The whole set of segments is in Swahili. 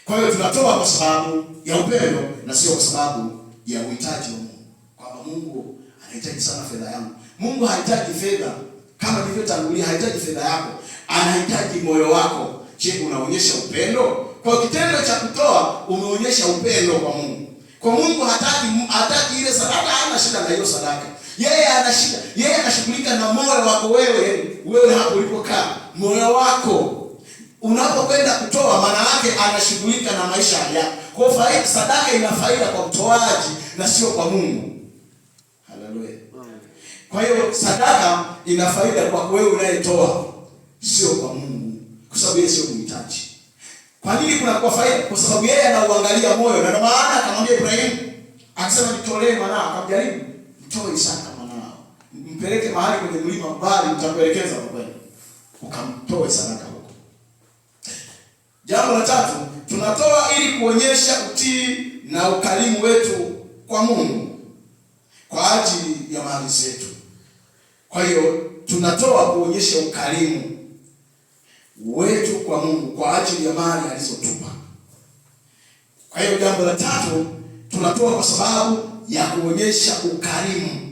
Kwa hiyo tunatoa kwa sababu ya upendo na sio kwa sababu ya uhitaji wa Mungu. Kwamba Mungu anahitaji sana fedha yangu. Mungu hahitaji fedha kama nilivyotangulia, hahitaji fedha yako. Anahitaji moyo wako. Je, unaonyesha upendo? Kwa kitendo cha kutoa umeonyesha upendo kwa Mungu. Kwa Mungu hataki ile sadaka, hana shida na hiyo sadaka. Yeye ana shida. Yeye anashughulika na moyo wako wewe hapo ulipokaa. Moyo wako unapokwenda kutoa, maana yake anashughulika na maisha yako. Kwa faida, sadaka ina faida kwa mtoaji na sio kwa Mungu. Haleluya. Kwa hiyo sadaka ina faida kwa wewe unayetoa, sio kwa Mungu, kwa sababu yeye sio mhitaji. Kwa nini kuna kwa faida? Kwa sababu yeye anauangalia moyo. Na ndio maana akamwambia Ibrahimu, akasema nitolee mwanao. Akamjaribu, mtoe Isaka mwanao, mpeleke mahali kwenye mlima mbali, nitakuelekeza kwa kweli, ukamtoe sadaka huko. Jambo la tatu, tunatoa ili kuonyesha utii na ukarimu wetu kwa Mungu kwa ajili ya mali zetu. Kwa hiyo tunatoa kuonyesha ukarimu wetu kwa Mungu kwa ajili ya mali alizotupa. Kwa hiyo jambo la tatu, tunatoa kwa sababu ya kuonyesha ukarimu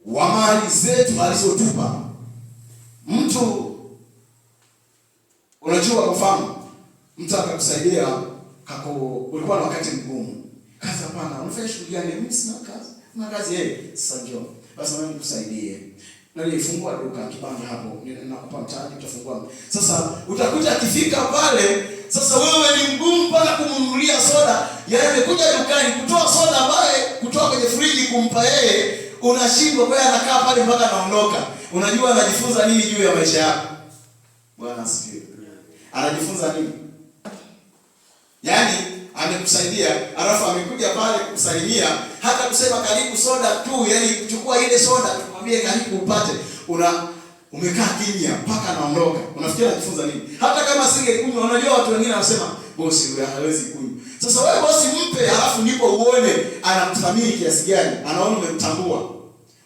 wa mali zetu alizotupa. Mtu, unajua kwa mfano, mtu akakusaidia ulikuwa na wakati mgumu. Kazi hapana, unafanya shughuli gani? Mimi sina kazi. Una kazi sasa njoo. Basi mimi nikusaidie. Na nilifungua duka kibanda hapo, ninakupa mtaji utafungua. Sasa utakuja akifika pale, sasa wewe ni mgumu mpaka kumnunulia soda. Yeye amekuja dukani kutoa soda ambaye kutoa kwenye friji kumpa yeye, unashindwa. Kwa hiyo anakaa pale mpaka anaondoka. Unajua anajifunza nini juu ya maisha yako? Bwana asifiwe. Anajifunza nini? Yaani amekusaidia, alafu amekuja pale kukusalimia, hata kusema karibu soda tu, yaani kuchukua ile soda tukwambie karibu upate, umekaa kimya mpaka anaondoka. Unafikiri anajifunza nini? Hata kama singekunywa, unajua watu wengine wanasema bosi huyu hawezi kunywa. Sasa wewe bosi mpe, alafu ndipo uone anamthamini kiasi gani, anaona umemtambua.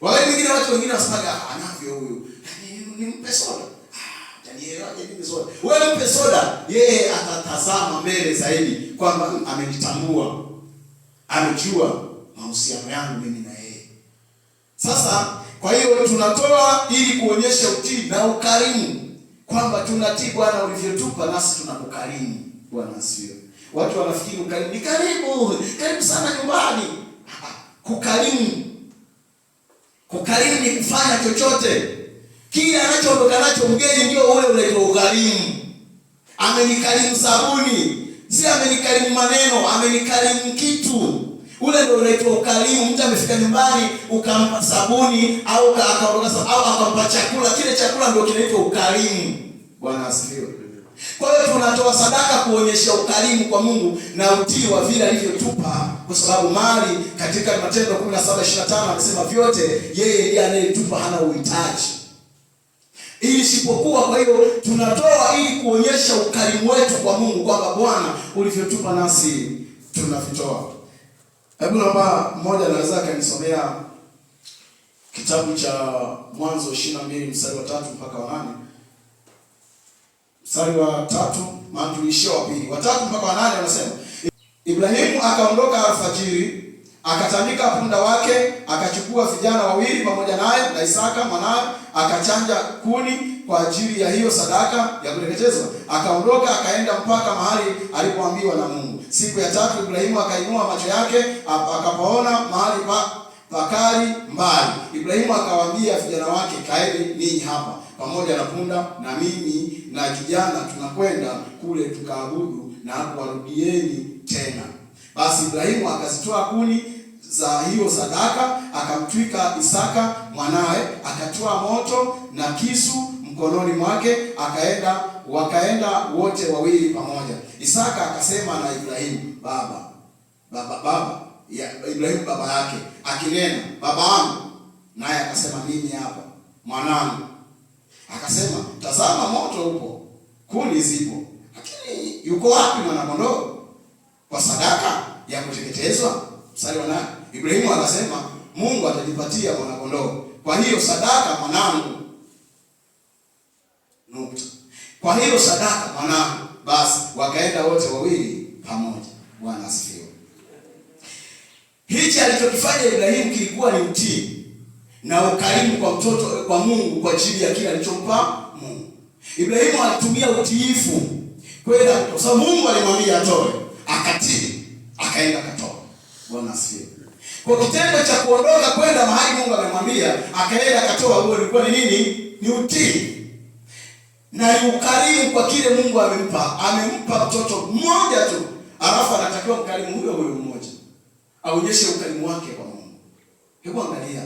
Wale wengine, watu wengine wanasema anavyo huyu, nimpe soda. Wewe mpe soda, yeye atatazama mbele zaidi kwamba amenitambua, amejua mahusiano yangu mimi na yeye. Sasa kwa hiyo tunatoa ili kuonyesha utii na ukarimu, kwamba tunatii Bwana ulivyotupa, nasi tunakukarimu. Bwana asifiwe. Watu wanafikiri ukarimu ni karibu sana nyumbani. Kukarimu ni kufanya chochote kile anachoondoka nacho mgeni, ndio ule unaitwa ukarimu. Amenikarimu sabuni, si amenikarimu maneno, amenikarimu kitu. Ule ndio unaitwa ukarimu. Mtu amefika nyumbani ukampa sabuni au akaondoka au akampa chakula, kile chakula ndio kinaitwa ukarimu. Bwana asifiwe. Kwa hiyo tunatoa sadaka kuonyesha ukarimu kwa Mungu na utii wa vile alivyotupa, kwa sababu mali, katika Matendo 17:25 anasema vyote yeye ndiye anayetupa, hana uhitaji isipokuwa. Kwa hiyo tunatoa ili kuonyesha ukarimu wetu kwa Mungu, kwamba Bwana ulivyotupa nasi tunavitoa. Hebu naomba mmoja anaweza kanisomea kitabu cha Mwanzo 22 mstari wa 3 mpaka wa 8. Mstari wa 3, maana tulishia wa 2. Wa 3 mpaka wa 8 anasema, Ibrahimu akaondoka alfajiri, akatandika punda wake, akachukua vijana wawili pamoja naye na Isaka mwanae, akachanja kuni kwa ajili ya hiyo sadaka ya kuteketezwa. Akaondoka akaenda mpaka mahali alipoambiwa na Mungu. Siku ya 3 Ibrahimu akainua macho yake, akapaona mahali pakali mbali. Ibrahimu akawaambia vijana wake, kaeni ninyi hapa pamoja na punda, na mimi na kijana tunakwenda kule tukaabudu, na hapo warudieni tena. Basi Ibrahimu akazitoa kuni za hiyo sadaka, akamtwika Isaka mwanae, akatoa moto na kisu mkononi mwake, wakaenda wote wawili pamoja. Isaka akasema na Ibrahimu, baba ya Ibrahimu baba yake, akinena, baba wangu. Naye akasema, mimi hapa mwanangu. Akasema, tazama moto upo, kuni zipo, lakini yuko wapi mwana-kondoo kwa sadaka ya kuteketezwa? Mstari wa 8. Ibrahimu akasema, Mungu atajipatia mwana-kondoo kwa hiyo sadaka mwanangu. Nukta. Kwa hiyo sadaka mwanangu. basi wakaenda wote wawili pamoja. Bwana asifiwe. Hichi alichokifanya Ibrahimu kilikuwa ni utii na ukarimu kwa Mungu kwa ajili ya kile alichompa Mungu. Ibrahimu alitumia utiifu kwenda, kwa sababu Mungu alimwambia atoe, akatii, akaenda akatoa. Bwana asifiwe. Kwa kitendo cha kuondoka kwenda mahali Mungu amemwambia, akaenda akatoa, huo ulikuwa ni nini? Ni utii na ni ukarimu kwa kile Mungu amempa. Amempa mtoto mmoja tu, alafu anatakiwa mkarimu huyo mmoja, aonyeshe ukarimu wake kwa Mungu. Hebu angalia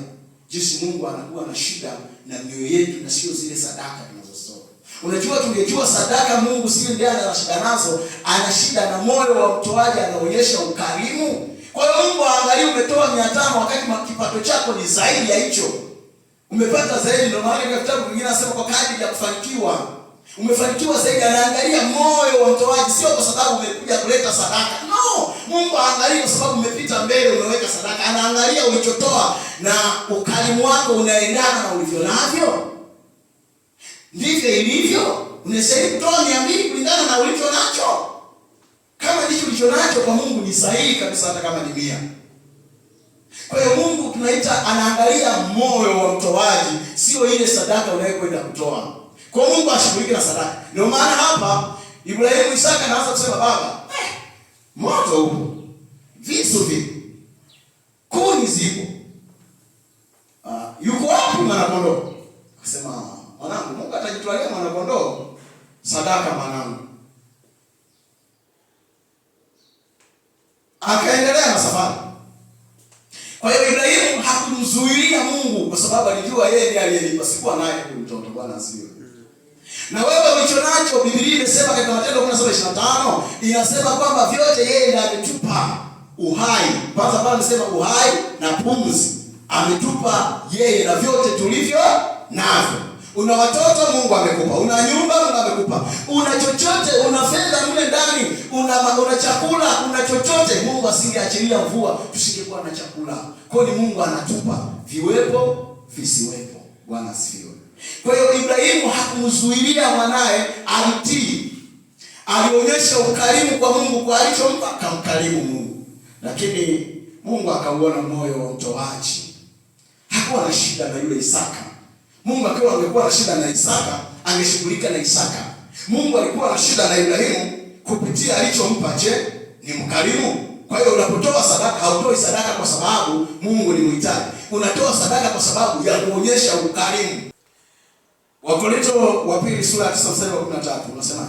jinsi Mungu anakuwa na shida na mioyo yetu na sio zile sadaka tunazotoa. Unajua, tungejua sadaka Mungu sio ndiye ana shida nazo, ana shida na moyo wa mtoaji, anaonyesha ukarimu. Kwa hiyo Mungu aangalie umetoa 500 wakati kipato chako ni zaidi ya hicho. Umepata zaidi, ndio maana katika kitabu kingine anasema kwa kadri ya kufanikiwa. Umefanikiwa zaidi, anaangalia moyo wa mtoaji, sio kwa sababu umekuja kuleta sadaka. No, Mungu aangalie kwa sababu umepita mbele umeweka sadaka. Anaangalia ulichotoa na ukarimu wako unaendana na ulivyo navyo. Ndivyo ilivyo. Unastahili kutoa 200 kulingana na ulicho nacho. Kama ndicho ulicho nacho kwa Mungu ni sahihi kabisa, hata kama ni 100. Kwa hiyo Mungu tunaita anaangalia moyo wa mtoaji, sio ile sadaka unayokwenda kutoa. Kwa Mungu ashughulike na sadaka. Ndio maana hapa Ibrahimu Isaka anaanza kusema, baba, moto upo, visu vipo, kuni zipo, yuko wapi mwanakondoo? Akasema, mwanangu, Mungu atajitwalia mwanakondoo sadaka mwanangu. Akaendelea na safari. Kwa hiyo Ibrahimu hakumzuilia Mungu kwa sababu alijua yeye ndiye aliyelipa, sikuwa naye huyu mtoto. Bwana asifiwe. Na wewe ulicho nacho, Biblia inasema katika Matendo 17:25 inasema kwamba vyote yeye ndiye ametupa uhai. Kwanza pale anasema uhai na pumzi ametupa yeye, na vyote tulivyo navyo. Una watoto, Mungu amekupa. Una nyumba, Mungu amekupa. Una chochote, una fedha mle ndani, una chakula, una chochote. Mungu asingeachilia mvua tusingekuwa na chakula. Kwa hiyo Mungu anatupa, viwepo visiwepo. Bwana asifiwe. Kwa hiyo Ibrahimu hakumzuilia mwanae, alitii. Alionyesha ukarimu kwa Mungu kwa alichompa, akamkarimu Mungu. Lakini Mungu akauona moyo wa mtoaji. Hakuwa na shida na yule Isaka. Mungu angekuwa na shida na Isaka, angeshughulika na Isaka. Mungu alikuwa na shida na Ibrahimu kupitia alichompa. Je, ni mkarimu? Kwa hiyo unapotoa sadaka, hautoi sadaka kwa sababu Mungu ni mhitaji. Unatoa sadaka kwa sababu ya kuonyesha ukarimu. Wakorintho wa pili sura ya 9 mstari wa 13 unasema,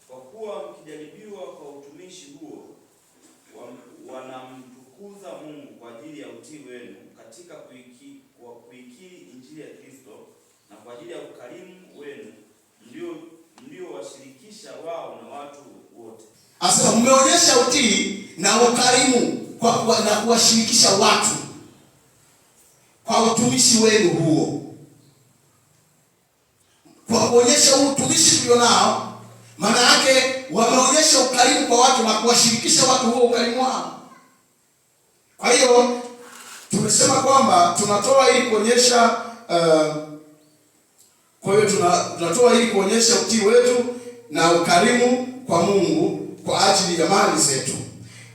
kwa kuwa mkijaribiwa kwa utumishi huo, wanamtukuza Mungu kwa ajili ya utii wenu katika kuikiri Injili ya Kristo, na kwa ajili ya ukarimu wenu ndio washirikisha wao na watu wote. Asema mmeonyesha utii na ukarimu na kuwashirikisha watu kwa utumishi wenu huo. Kwa kuonyesha utumishi tulionao, maana yake wameonyesha ukarimu kwa watu na kuwashirikisha watu huo ukarimu wao. Kwa hiyo tumesema kwamba tunatoa ili kuonyesha tunatoa ili kuonyesha utii wetu na ukarimu kwa Mungu kwa ajili ya mali zetu.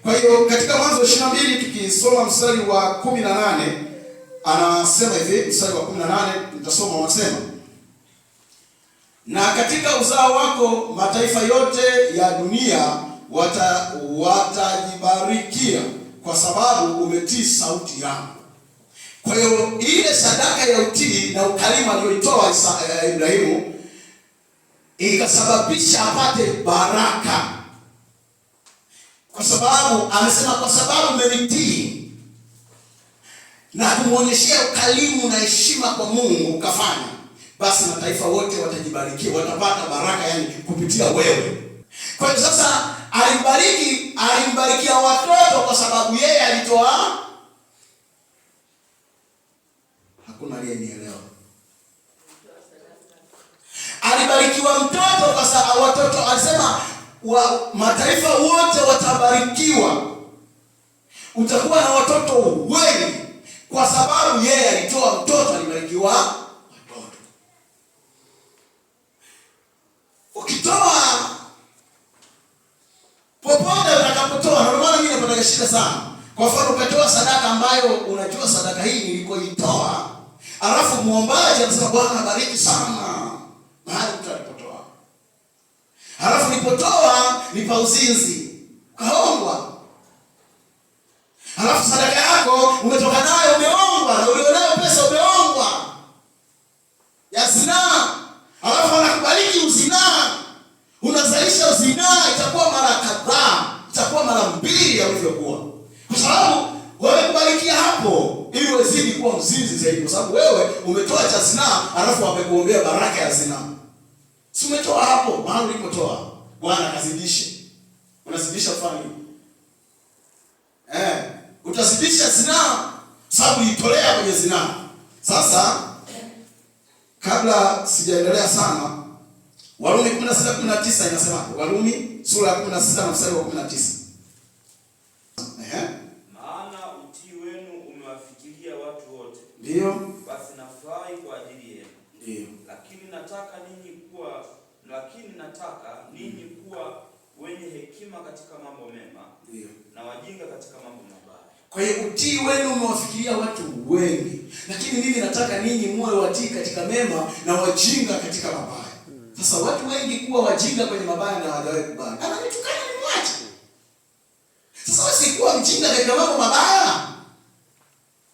Kwa hiyo katika Mwanzo 22 tukisoma mstari wa 18 anasema hivi, mstari wa 18 tutasoma, unasema, na katika uzao wako mataifa yote ya dunia watajibarikia kwa sababu umetii sauti yangu. Kwa hiyo ile sadaka ya utii na ukarimu aliyoitoa Ibrahimu ikasababisha apate baraka. Kwa sababu amesema, kwa sababu umenitii na kumuonyeshia ukarimu na heshima kwa Mungu ukafanya, basi mataifa wote watajibarikia, watapata baraka, yani kupitia wewe. Kwa hiyo sasa alimbarikia watoto kwa sababu yeye alitoa. Hakuna aliyenielewa. Alibarikiwa mtoto kwa sababu watoto, alisema mataifa wote watabarikiwa. Utakuwa na watoto wengi kwa sababu yeye alitoa mtoto, alibarikiwa watoto. Ukitoa kwenye shida sana. Kwa mfano ukatoa sadaka ambayo unajua sadaka hii nilikoitoa, alafu muombaji anasema Bwana bariki sana mahali mtu alipotoa. Alafu nilipotoa ni pa uzinzi, kaongwa. Alafu sadaka yako umetoka nayo umeongwa, na ulionayo pesa umeongwa ya zinaa. Alafu anakubariki uzinaa, unazalisha uzinaa, itakuwa mara kadhaa, itakuwa mara 2 ya ulivyokuwa, kwa sababu wamekubarikia hapo ili wazidi kuwa mzinzi zaidi, kwa sababu wewe umetoa cha zinaa, alafu wamekuombea baraka ya zinaa. Si umetoa hapo mahali ulipotoa, Bwana akazidishe. Unazidisha kufanya utazidisha zinaa, sababu ulitolea kwenye zinaa. Sasa kabla sijaendelea sana, Warumi 16:19 inasema, Warumi sura ya 16 na mstari wa 19. Maana utii wenu umewafikiria watu wote. Ndio. Basi nafurahi kwa ajili yenu. Ndio. Lakini nataka ninyi kuwa wenye hekima katika mambo mema. Ndio. Na wajinga katika mambo mabaya. Kwa hiyo utii wenu umewafikiria watu wengi, lakini mimi nataka ninyi muwe watii katika mema na wajinga katika mabaya. Sasa watu wengi kuwa wajinga kwenye mabaya na hawajawahi kubali. Ananitukana nimwache. Sasa wasikuwa mjinga katika mambo mabaya.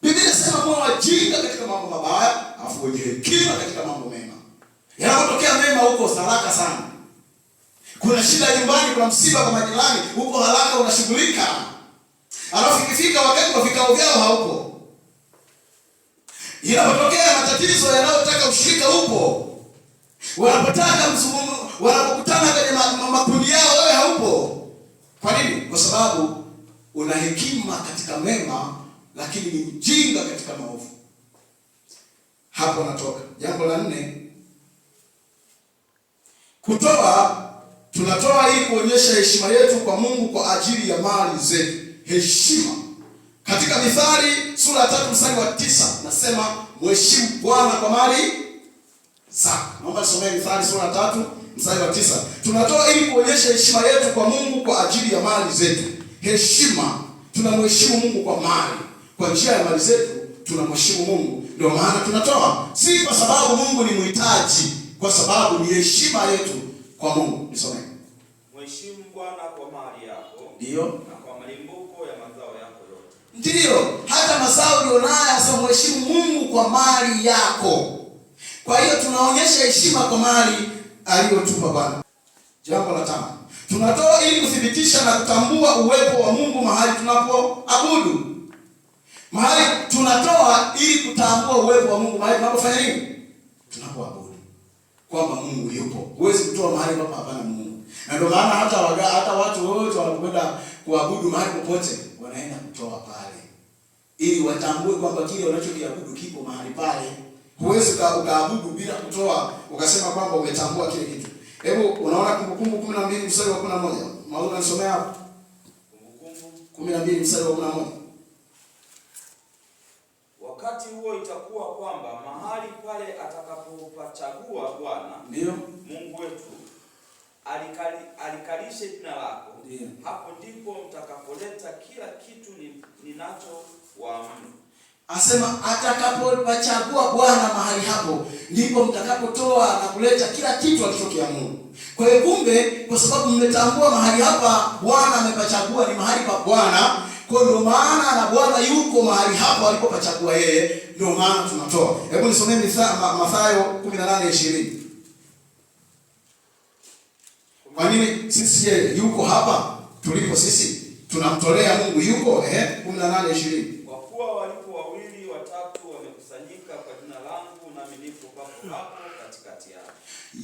Biblia inasema muwe wajinga katika mambo mabaya, afu wenye hekima katika mambo mema. Yanapotokea mema huko haraka sana. Kuna shida nyumbani, kuna msiba kwa majirani, huko haraka unashughulika. Alafu ikifika wakati wa vikao vyao haupo. Inapotokea matatizo yanayotaka ushirika upo. Wanapotaka mzunguko, wanapokutana kwenye makundi yao wewe haupo. Kwa nini? Kwa sababu una hekima katika mema, lakini ni mjinga katika maovu. Hapo natoka. Jambo la 4. Kutoa, tunatoa ili kuonyesha heshima yetu kwa Mungu kwa ajili ya mali zetu. Heshima. Katika Mithali sura ya 3 mstari wa 9 nasema mheshimu Bwana kwa mali zako. Naomba nisomee Mithali sura ya 3 mstari wa 9. Tunatoa ili kuonyesha heshima yetu kwa Mungu kwa ajili ya mali zetu. Heshima. Tunamheshimu Mungu kwa mali. Kwa njia ya mali zetu tunamheshimu Mungu. Ndio maana tunatoa. Si kwa sababu Mungu ni mhitaji, kwa sababu ni heshima yetu kwa Mungu. Nisomee. Mheshimu Bwana kwa mali yako. Ndio. Na kwa malimbuko ya mazao yako yote. Ndio, hata mazao ulionayo sasa mheshimu Mungu kwa mali yako. Kwa hiyo tunaonyesha heshima kwa mali aliyotupa Bwana. Jambo la 5. Tunatoa ili kuthibitisha na kutambua uwepo wa Mungu mahali tunapoabudu. Mahali tunatoa ili kutambua uwepo wa Mungu mahali tunapofanya nini? Tunapoabudu. Kwamba Mungu yupo. Huwezi kutoa mahali ambapo hapana Mungu. Na ndio maana hata watu wote wanapokwenda kuabudu mahali popote wanaenda kutoa pale, ili watambue kwamba kile wanachokiabudu kipo mahali pale. Huwezi ukaabudu bila kutoa ukasema kwamba umetambua kile kitu. Hebu unaona Kumbukumbu 12 mstari wa 11. Maana nisomea hapo. Kumbukumbu 12 mstari wa 11. Wakati huo itakuwa kwamba mahali pale atakapopachagua Bwana ndio Mungu wetu alikalishe jina lako. Ndio. Hapo ndipo mtakapoleta kila kitu ninacho waamuru. Asema atakapopachagua Bwana mahali hapo ndipo mtakapotoa na kuleta kila kitu alichokiamuru. Kwa hiyo kumbe, kwa sababu mmetambua mahali hapa Bwana amepachagua ni mahali pa Bwana, kwa ndio maana na Bwana yuko mahali hapo alipopachagua yeye, ndio maana tunatoa. Hebu nisomee Mathayo 18:20. Kwa nini sisi yuko hapa tulipo sisi tunamtolea Mungu yuko 18:20. Kwa kuwa walipo 2 au 3 wamekusanyika kwa jina langu nami nipo papo hapo katikati yao.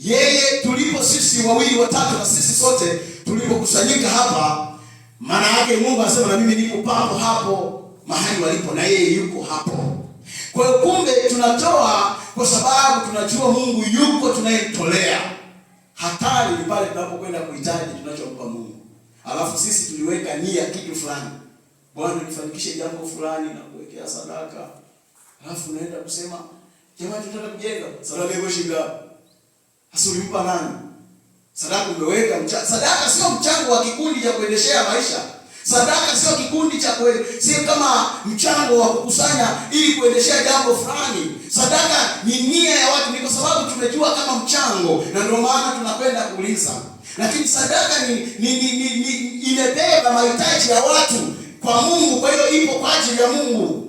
Yeye tulipo sisi 2 au 3 na sisi sote tulipokusanyika hapa, maana yake Mungu anasema na mimi nipo papo hapo mahali walipo na yeye yuko hapo. Kwa hiyo kumbe tunatoa kwa sababu tunajua Mungu yuko tunayemtolea. Hatari ni pale tunapokwenda kuhitaji tunachompa Mungu. Alafu sisi tuliweka nia kitu fulani. Bwana nifanikishe jambo fulani na kuwekea sadaka. Alafu unaenda kusema, jamani tunataka kujenga. Sadaka iko shilingi ngapi? Hasa ulimpa nani? Sadaka umeweka sadaka sio mchango wa kikundi cha kuendeshea maisha. Sadaka sio kikundi cha kweli, sio kama mchango wa kukusanya ili kuendeshea jambo fulani. Sadaka ni nia ya watu, ni kwa sababu tumejua kama mchango, na ndio maana tunapenda kuuliza. Lakini sadaka ni imebeba mahitaji ya watu kwa Mungu, kwa hiyo ipo kwa ajili ya Mungu.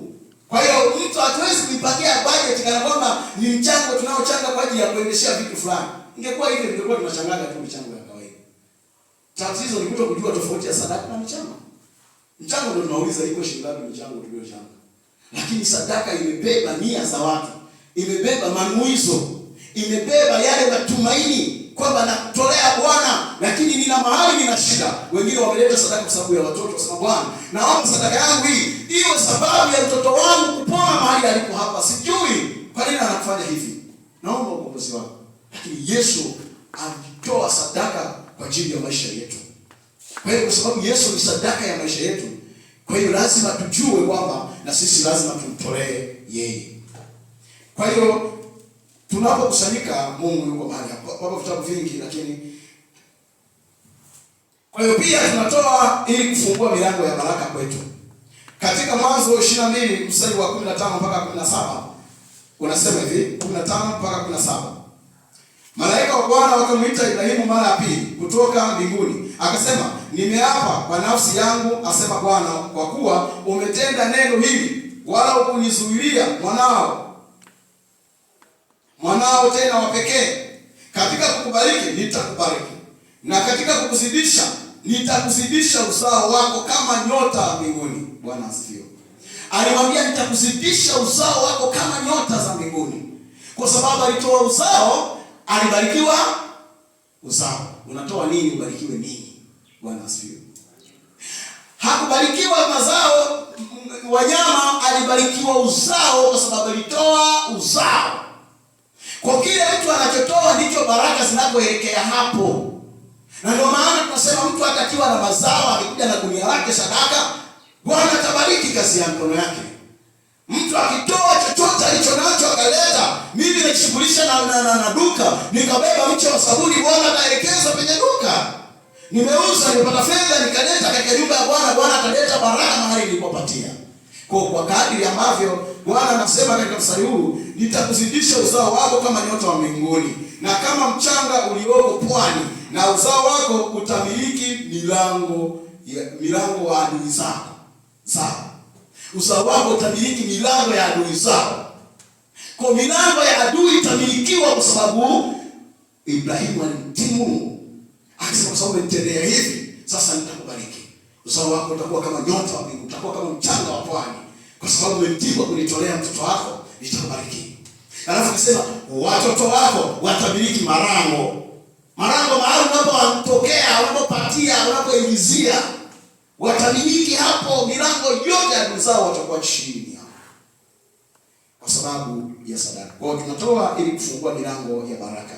Kwa hiyo mtu hatuwezi kuipangia budget kana kwamba ni mchango tunaochanga kwa ajili ya kuendeshea vitu fulani. Ingekuwa hivyo tungekuwa tunachangaga tu michango ya kawaida. Tatizo ni kujua tofauti ya sadaka na mchango. Mchango ndio tunauliza iko shilingi ngapi mchango tuliochanga. Lakini sadaka imebeba nia za watu, imebeba manuizo, imebeba yale matumaini kwamba nakutolea Bwana, lakini nina mahali nina shida. Wengine wameleta sadaka kwa sababu ya watoto, wasema Bwana, naomba sadaka yangu hii iwe sababu ya mtoto wangu kupona mahali alipo hapa. Sijui kwa nini anafanya hivi. Naomba ukombozi wako. Lakini Yesu alitoa sadaka kwa ajili ya maisha yetu. Kwa hiyo kwa sababu Yesu ni sadaka ya maisha yetu, kwa hiyo lazima tujue kwamba na sisi lazima tumtolee yeye. Kwa hiyo tunapokusanyika, Mungu yuko mahali hapo. Hapo vitabu vingi, lakini kwa hiyo pia tunatoa ili kufungua milango ya baraka kwetu. Katika Mwanzo 22 mstari wa 15 mpaka 17 unasema hivi, 15 mpaka 17. Malaika wa Bwana wakamuita Ibrahimu mara ya pili kutoka mbinguni, akasema, nimeapa kwa nafsi yangu, asema Bwana, kwa kuwa umetenda neno hili, wala hukunizuilia mwanao tena wa pekee. Katika kukubariki nitakubariki, na katika kukuzidisha nitakuzidisha uzao wako kama nyota mbinguni. Bwana asifiwe. Alimwambia nitakuzidisha uzao wako kama nyota za mbinguni. Kwa sababu alitoa uzao, alibarikiwa uzao. Unatoa nini ubarikiwe nini? Bwana asifiwe. Hakubarikiwa mazao wanyama, alibarikiwa uzao kwa sababu alitoa uzao. Kwa kile mtu anachotoa ndicho baraka zinapoelekea hapo. Na ndio maana tunasema mtu atakiwa na mazao, akikuja na gunia lake sadaka, Bwana atabariki kazi ya mkono yake. Mtu akitoa chochote alicho nacho akaleta, mimi najishughulisha na duka, nikabeba mche wa sabuni, Bwana ataelekeza penye duka. Nimeuza, nimepata fedha, nikaleta katika nyumba ya Bwana, Bwana ataleta baraka mahali nilipopatia. Kwa kadiri ambavyo Bwana anasema katika mstari huu, nitakuzidisha uzao wako kama nyota wa mbinguni, na kama mchanga ulioko pwani, na uzao wako utamiliki milango wa adui zako. Uzao wako utamiliki milango ya adui zao. Kwa milango ya adui itamilikiwa kwa sababu Ibrahimu alimtii Mungu. Akisema kwa sababu nitendea hivi, sasa nitakubariki. Uzao wako utakuwa kama nyota wa mbinguni, utakuwa kama mchanga wa pwani. Kwa sababu umetiwa kunitolea mtoto wako, nitakubariki. Alafu akasema watoto wako watamiliki marango. Marango mahali unapotokea, unapopatia, unapoingizia, watamiliki hapo milango yote ya uzao watakuwa chini hapo. Kwa sababu ya sadaka. Kwa hiyo tunatoa ili kufungua milango ya baraka.